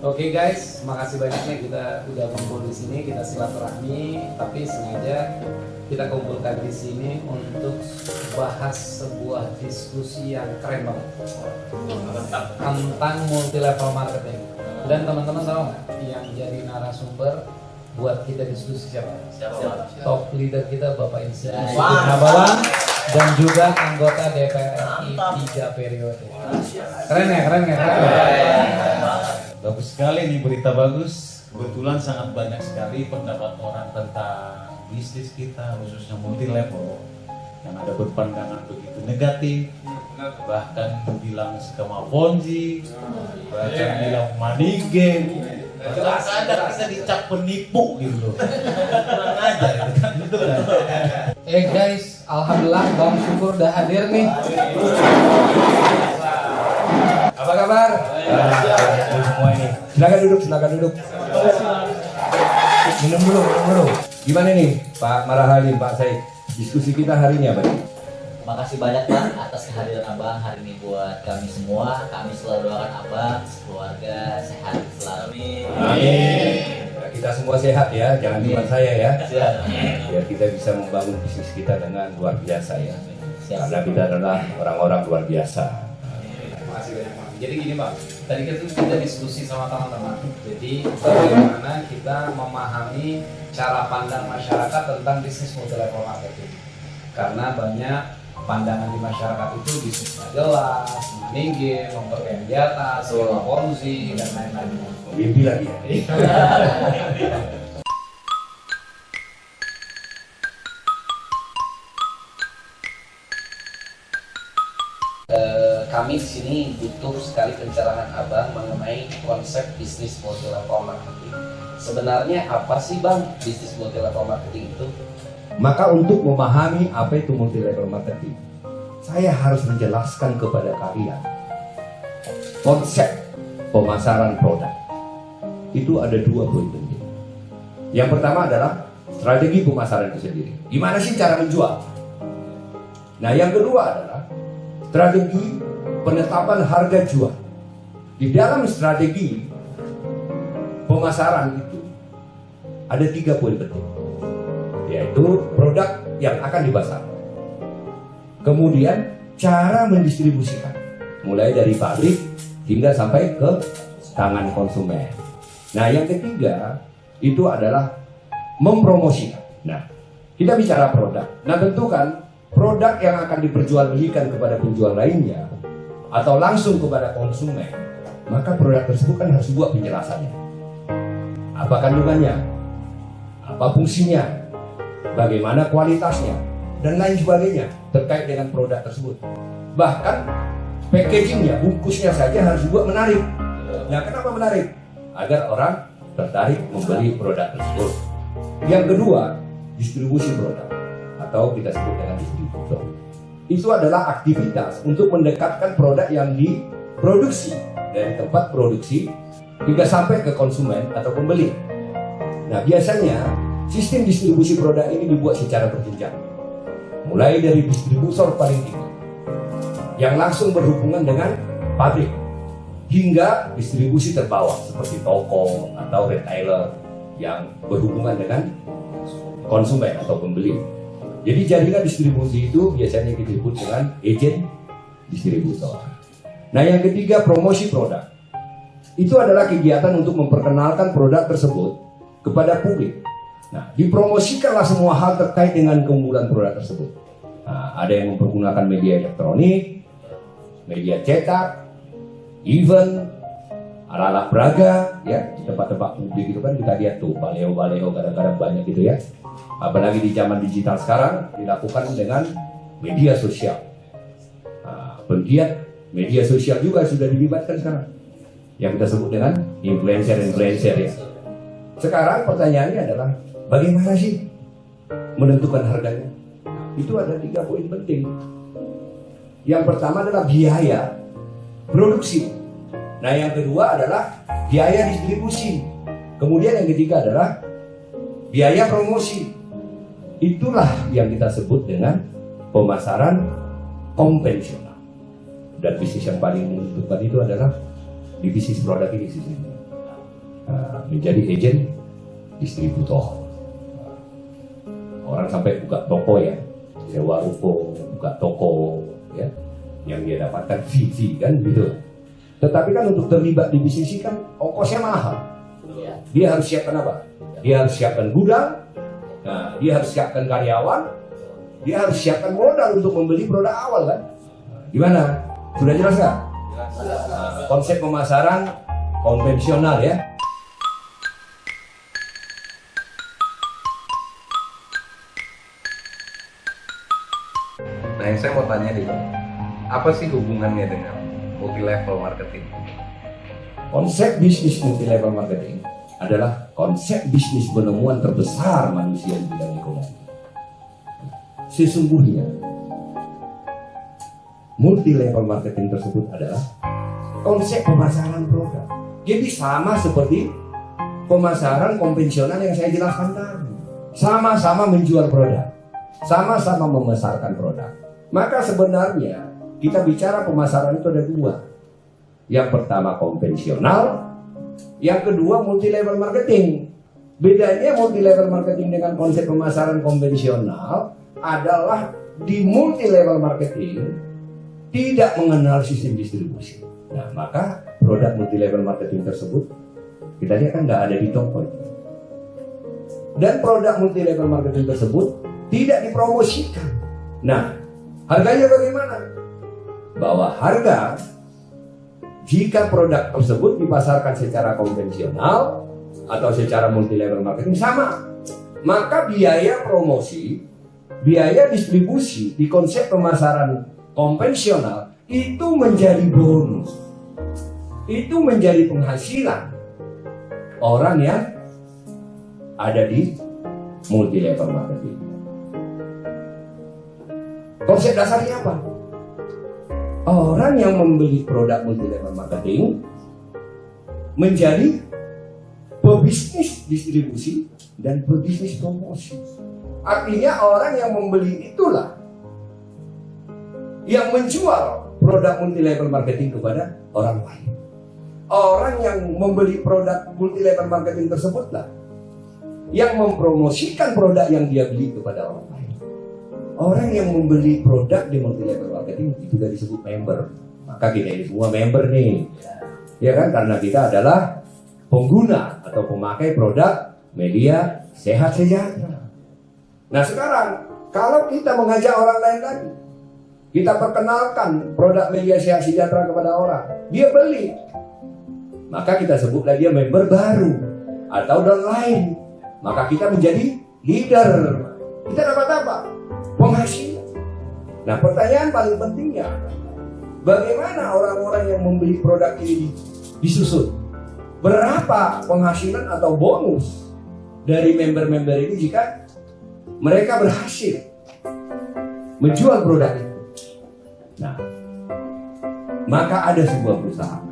Oke guys, makasih banyaknya kita udah kumpul di sini, kita silaturahmi, tapi sengaja kita kumpulkan di sini untuk bahas sebuah diskusi yang keren banget tentang multi level marketing. Dan teman-teman tahu nggak yang jadi narasumber buat kita diskusi siapa? Top leader kita Bapak Insinyur Nabawan dan juga anggota DPR RI 3 periode. Keren ya, keren ya, keren ya. Bagus sekali nih, berita bagus. Kebetulan sangat banyak sekali pendapat orang tentang bisnis kita, khususnya multi level, yang ada berpandangan begitu negatif, bahkan bilang skema ponzi, bahkan bilang money game. Kadang kita dicap penipu gitu loh. Kurang ajar gitu kan. Guys, alhamdulillah Bang Syukur udah hadir nih. Apa kabar? Semua ini. Silakan duduk. Minum dulu. Gimana nih Pak Marahalim, Pak Said? Diskusi kita hari ini apa nih? Makasih banyak Bang atas kehadiran Abang hari ini buat kami semua. Kami selalu doakan Abang, keluarga sehat selalu. Amin. Ya, kita semua sehat ya, jangan cuma saya ya. Siap. Biar kita bisa membangun bisnis kita dengan luar biasa ya. Siap. Karena kita adalah orang-orang luar biasa. Makasih banyak Bang. Jadi gini Bang, tadi kita diskusi sama teman-teman. Jadi bagaimana kita memahami cara pandang masyarakat tentang bisnis multi level marketing. Karena banyak pandangan di masyarakat itu bisnisnya jelas, money game, memperkaya di atas, skema ponzi dan lain-lain. Mimpi lagi ya. Kami di sini butuh sekali pencerahan Abang mengenai konsep bisnis multi level marketing. Sebenarnya apa sih Bang bisnis multi level marketing itu? Maka untuk memahami apa itu multi level marketing, saya harus menjelaskan kepada kalian konsep pemasaran produk. Itu ada 2 poin penting. Yang pertama adalah strategi pemasaran itu sendiri. Gimana sih cara menjual? Nah, yang kedua adalah strategi penetapan harga jual. Di dalam strategi pemasaran itu ada 3 poin penting, yaitu produk yang akan dipasarkan, kemudian cara mendistribusikan, mulai dari pabrik hingga sampai ke tangan konsumen. Nah, yang ketiga itu adalah mempromosikan. Nah, kita bicara produk. Nah, tentukan produk yang akan diperjualbelikan kepada penjual lainnya atau langsung kepada konsumen, maka produk tersebut kan harus buat penjelasannya. Apa kandungannya, apa fungsinya, bagaimana kualitasnya, dan lain sebagainya terkait dengan produk tersebut. Bahkan packagingnya, bungkusnya saja harus buat menarik. Nah, kenapa menarik? Agar orang tertarik membeli produk tersebut. Yang kedua, distribusi produk atau kita sebut dengan distributor. Itu adalah aktivitas untuk mendekatkan produk yang diproduksi dari tempat produksi hingga sampai ke konsumen atau pembeli. Nah, biasanya sistem distribusi produk ini dibuat secara berjenjang, mulai dari distributor paling tinggi yang langsung berhubungan dengan pabrik hingga distribusi terbawah seperti toko atau retailer yang berhubungan dengan konsumen atau pembeli. Jadi jaringan distribusi itu biasanya kita sebut dengan agen distributor. Nah, yang ketiga, promosi produk. Itu adalah kegiatan untuk memperkenalkan produk tersebut kepada publik. Nah, dipromosikanlah semua hal terkait dengan keunggulan produk tersebut. Nah, ada yang mempergunakan media elektronik, media cetak, event, ala-ala Praga, ya, di tempat-tempat publik itu kan kita lihat tuh baleo-baleo kadang-kadang banyak gitu ya. Apalagi di zaman digital sekarang dilakukan dengan media sosial. Nah, penggiat media sosial juga sudah dilibatkan sekarang, yang kita sebut dengan influencer ya. Sekarang pertanyaannya adalah bagaimana sih menentukan harganya? Itu ada 3 poin penting. Yang pertama adalah biaya produksi. Nah, yang kedua adalah biaya distribusi. Kemudian yang ketiga adalah biaya promosi. Itulah yang kita sebut dengan pemasaran konvensional. Dan bisnis yang paling menentukan itu adalah di bisnis produk ini sih. menjadi agen distributor. Orang sampai buka toko ya, sewa ruko, buka toko ya, yang dia dapatkan fee kan gitu. Tetapi kan untuk terlibat di bisnis ini kan ongkosnya mahal. Dia harus siapkan apa? Dia harus siapkan gudang, nah, dia harus siapkan karyawan, dia harus siapkan modal untuk membeli produk awal kan. Gimana? Sudah jelas nggak? Konsep pemasaran konvensional ya. Nah, yang saya mau tanya nih, apa sih hubungannya dengan multi-level marketing? Konsep bisnis multi-level marketing adalah konsep bisnis penemuan terbesar manusia di bidang ekonomi. Sesungguhnya, multi-level marketing tersebut adalah konsep pemasaran produk. Jadi sama seperti pemasaran konvensional yang saya jelaskan tadi. Sama-sama menjual produk, sama-sama memasarkan produk. Maka sebenarnya kita bicara pemasaran itu ada dua. Yang pertama konvensional, yang kedua multi-level marketing. Bedanya multi-level marketing dengan konsep pemasaran konvensional adalah di multi-level marketing tidak mengenal sistem distribusi. Nah, maka produk multi-level marketing tersebut kita lihat kan nggak ada di toko. Dan produk multi-level marketing tersebut tidak dipromosikan. Nah, harganya bagaimana? Bahwa harga jika produk tersebut dipasarkan secara konvensional atau secara multi-level marketing sama, maka biaya promosi, biaya distribusi di konsep pemasaran konvensional itu menjadi bonus. Itu menjadi penghasilan orang yang ada di multi-level marketing. Konsep dasarnya apa? Orang yang membeli produk multi-level marketing menjadi pebisnis distribusi dan pebisnis promosi. Artinya orang yang membeli itulah yang menjual produk multi-level marketing kepada orang lain. Orang yang membeli produk multi-level marketing tersebutlah yang mempromosikan produk yang dia beli kepada orang lain. Orang yang membeli produk di multi-level marketing itu sudah disebut member. Maka kita ini semua member nih, ya kan? Karena kita adalah pengguna atau pemakai produk media sehat sejahtera. Nah sekarang kalau kita mengajak orang lain lagi, kita perkenalkan produk media sehat sejahtera kepada orang, dia beli, maka kita sebutlah dia member baru atau downline. Maka kita menjadi leader. Kita dapat apa? Penghasilan. Nah pertanyaan paling pentingnya, bagaimana orang-orang yang membeli produk ini disusun? Berapa penghasilan atau bonus dari member-member ini jika mereka berhasil menjual produk itu? Nah, maka ada sebuah perusahaan.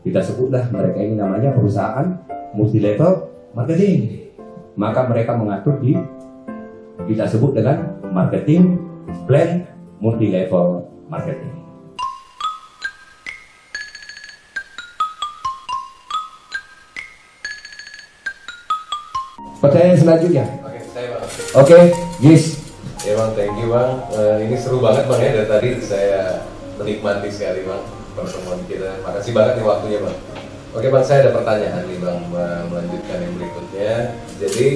Kita sebutlah mereka ini namanya perusahaan multi-level marketing. Maka mereka mengatur di, kita sebut dengan marketing plan multi-level marketing. Pertanyaan selanjutnya. Oke, saya Bang. Oke, yes. Ya Bang, thank you Bang. Ini seru banget Bang ya, dari tadi saya menikmati sekali Bang pertemuan kita. Makasih banget nih waktunya Bang. Oke Bang, saya ada pertanyaan nih Bang, melanjutkan yang berikutnya. Jadi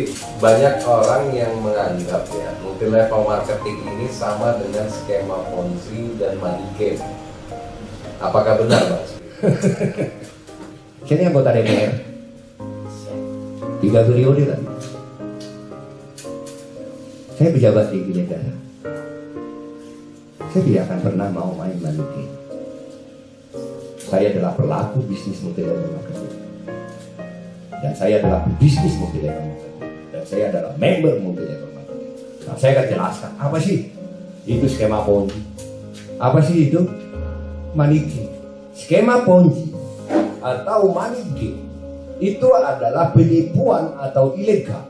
banyak orang yang menganggap ya multi-level marketing ini sama dengan skema Ponzi dan money game. Apakah benar Bang? Saya ini anggota DPR 3 periode kan. Saya pejabat tinggi negara. Saya tidak akan pernah mau main money game. Saya adalah pelaku bisnis multi-level marketing. Dan saya adalah bisnis multi-level marketing. Dan saya adalah member multi-level marketing. Nah, saya akan jelaskan apa sih itu skema Ponzi. Apa sih itu money game. Skema Ponzi atau money game itu adalah penipuan atau ilegal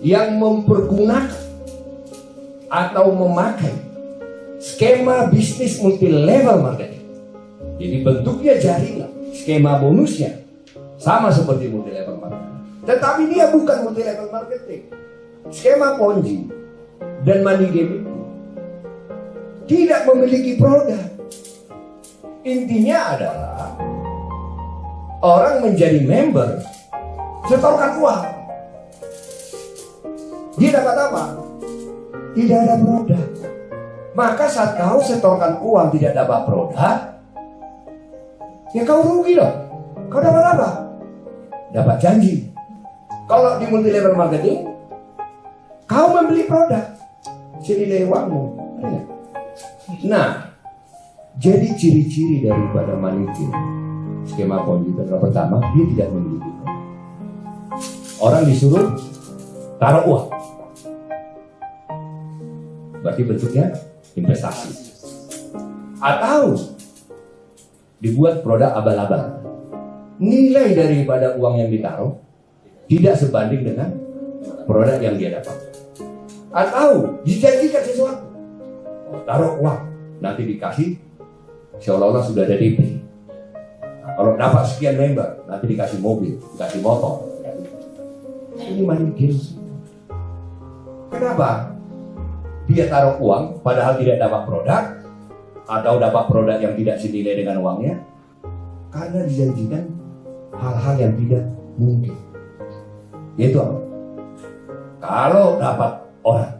yang mempergunakan atau memakai skema bisnis multi-level marketing. Jadi bentuknya jaringan, skema bonusnya Sama seperti multi level marketing. Tetapi dia bukan multi level marketing. Skema Ponzi dan money game itu tidak memiliki produk. Intinya adalah orang menjadi member, setorkan uang. Dia dapat apa? Tidak ada produk. Maka saat kau setorkan uang tidak dapat produk, ya kau rugi loh. Kau dapat apa? Dapat janji. Kalau di multi level marketing, kau membeli produk senilai uangmu. Nah, jadi ciri-ciri daripada money game, skema Ponzi itu adalah pertama, dia tidak memiliki produk. Orang disuruh taruh uang, berarti bentuknya investasi, atau dibuat produk abal-abal. Nilai daripada uang yang ditaruh tidak sebanding dengan produk yang dia dapat. Atau dijanjikan sesuatu, taruh uang, nanti dikasih seolah-olah sudah ada DP. Nah, kalau dapat sekian member, nanti dikasih mobil, dikasih motor. Ini money game. Kenapa? Dia taruh uang padahal tidak dapat produk, atau dapat produk yang tidak senilai dengan uangnya, karena dijanjikan hal-hal yang tidak mungkin. Yaitu apa? Kalau dapat orang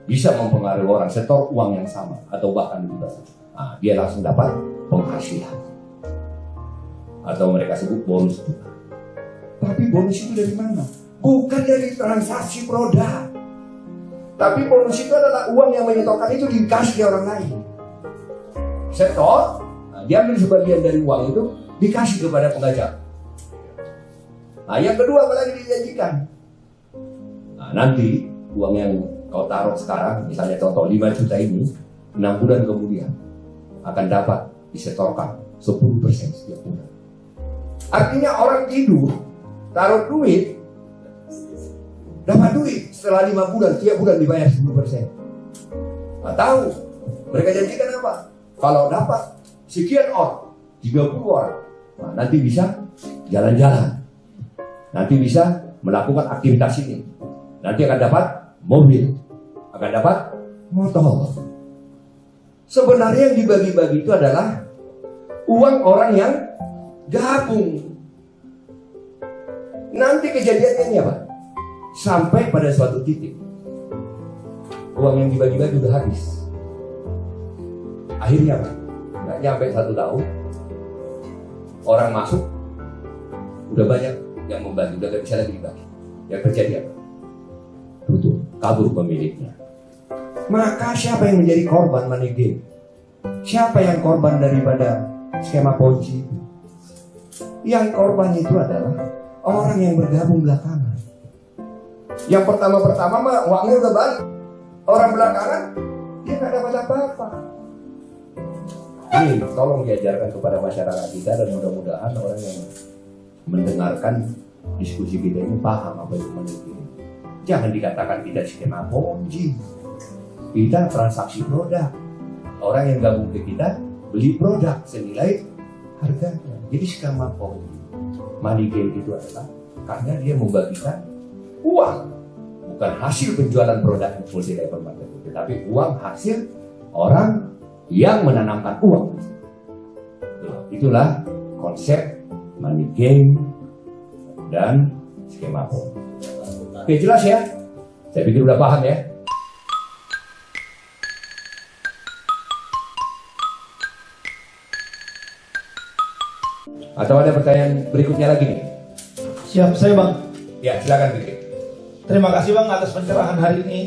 bisa mempengaruhi orang setor uang yang sama atau bahkan lebih besar, nah, dia langsung dapat penghasilan, atau mereka sebut bonus. Tapi bonus itu dari mana? Bukan dari transaksi produk. Tapi bonus itu adalah uang yang menyetorkan itu dikasih ke orang lain. Setor, nah, dia ambil sebagian dari uang itu dikasih kepada pengajak. Nah, yang kedua apa lagi dijanjikan? Nah, nanti uang yang kau taruh sekarang, misalnya contoh 5 juta ini, 6 bulan kemudian akan dapat disetorkan 10% setiap bulan. Artinya orang tidur, taruh duit, dapat duit setelah 5 bulan, tiap bulan dibayar 10%. Nah, tahu mereka janjikan apa? Kalau dapat sekian orang, 30 orang, nah, nanti bisa jalan-jalan, nanti bisa melakukan aktivitas ini, nanti akan dapat mobil, akan dapat motor. Sebenarnya yang dibagi-bagi itu adalah uang orang yang gabung. Nanti kejadiannya ini apa? Sampai pada suatu titik uang yang dibagi-bagi udah habis. Akhirnya apa? Nggak nyampe 1 tahun, orang masuk, udah banyak yang membagi, udah gak bisa lagi dibagi. Yang terjadi apa? Tutup, kabur pemiliknya. Maka siapa yang menjadi korban money game? Siapa yang korban daripada skema Ponzi itu? Yang korban itu adalah orang yang bergabung belakangan. Yang pertama-pertama mah uangnya udah balik. Orang belakangan dia nggak dapat apa-apa. Ini tolong diajarkan kepada masyarakat kita, dan mudah-mudahan orang yang mendengarkan diskusi kita ini paham apa itu money game. Jangan dikatakan kita skema Ponzi. Kita transaksi produk. Orang yang gabung ke kita beli produk senilai harganya. Jadi skema Ponzi, money game itu adalah karena dia membagikan uang, bukan hasil penjualan produk multi level marketing, tetapi uang hasil orang yang menanamkan uang. Itulah konsep money game dan skema Ponzi. Oke, jelas ya? Saya pikir udah paham ya. Atau ada pertanyaan berikutnya lagi nih? Siap, saya Bang. Ya, silakan Bikin. Terima kasih Bang atas pencerahan hari ini.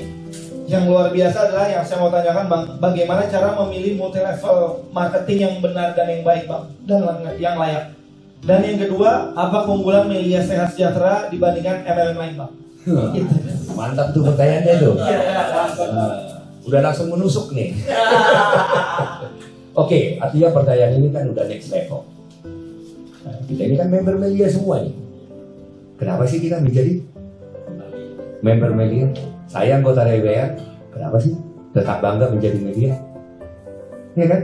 Yang luar biasa adalah yang saya mau tanyakan Bang, bagaimana cara memilih multi level marketing yang benar dan yang baik Bang, dan yang layak. Dan yang kedua, apa keunggulan media sehat sejahtera dibandingkan MLM lain Bang? Gitu. Mantap tuh pertanyaannya tuh. Udah langsung menusuk nih. Oke, artinya pertanyaan ini kan udah next level. Nah, kita ini kan member media semua nih. Kenapa sih kita menjadi member media? Saya anggota DPR, kenapa sih tetap bangga menjadi media? Ya kan?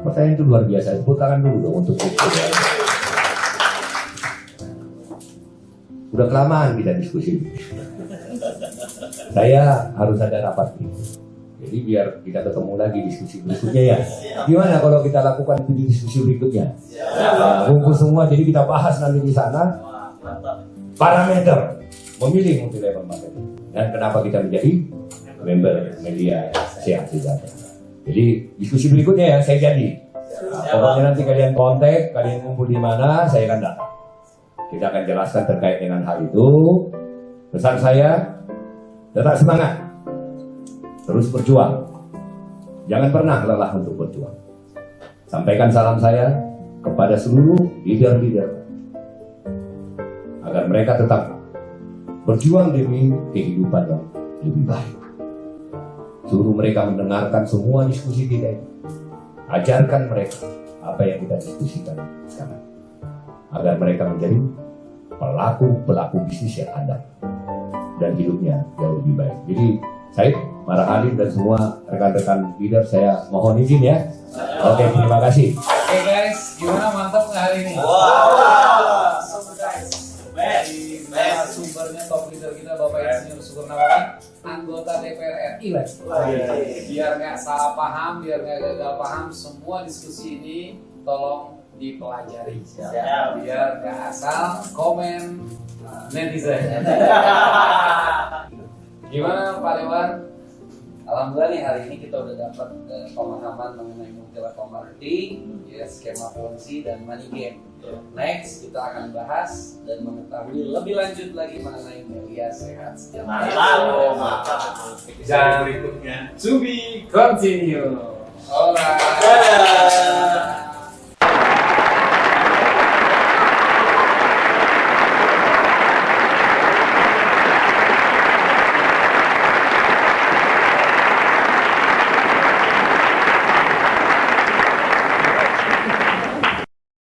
Pertanyaan itu luar biasa. Tepuk tangan dulu dong untuk itu. Udah kelamaan kita diskusi. Saya harus ada rapat ini. Jadi biar kita ketemu lagi diskusi berikutnya ya. Gimana kalau kita lakukan di diskusi berikutnya? Kumpul semua, jadi kita bahas nanti di sana parameter memilih multi level marketing dan kenapa kita menjadi member media sehat sejahtera. Jadi diskusi berikutnya ya saya jadi. Pokoknya nanti kalian kontak, kalian kumpul di mana, saya akan datang. Kita akan jelaskan terkait dengan hal itu. Pesan saya, tetap semangat, terus berjuang. Jangan pernah lelah untuk berjuang. Sampaikan salam saya kepada seluruh leader-leader agar mereka tetap berjuang demi kehidupan yang lebih baik. Suruh mereka mendengarkan semua diskusi kita ini. Ajarkan mereka apa yang kita diskusikan sekarang, agar mereka menjadi pelaku bisnis yang handal dan hidupnya jauh lebih baik. Jadi saya, para Halim dan semua rekan-rekan leader, saya mohon izin ya. Oke, terima kasih. Oke guys, gimana, mantap nggak hari ini? Sumbernya top leader kita Bapak Insinyur Sukurnawan, anggota DPR RI lagi. Biar nggak salah paham, biar nggak gagal paham, semua diskusi ini tolong dipelajari. Biar nggak asal komen netizen. Gimana Pak Dewan? Alhamdulillah nih hari ini kita udah dapat pemahaman mengenai multi level marketing, ya, skema fungsi dan money game. Next kita akan bahas dan mengetahui lebih lanjut lagi mengenai media sehat sejahtera. Dan berikutnya to be continue. Alright.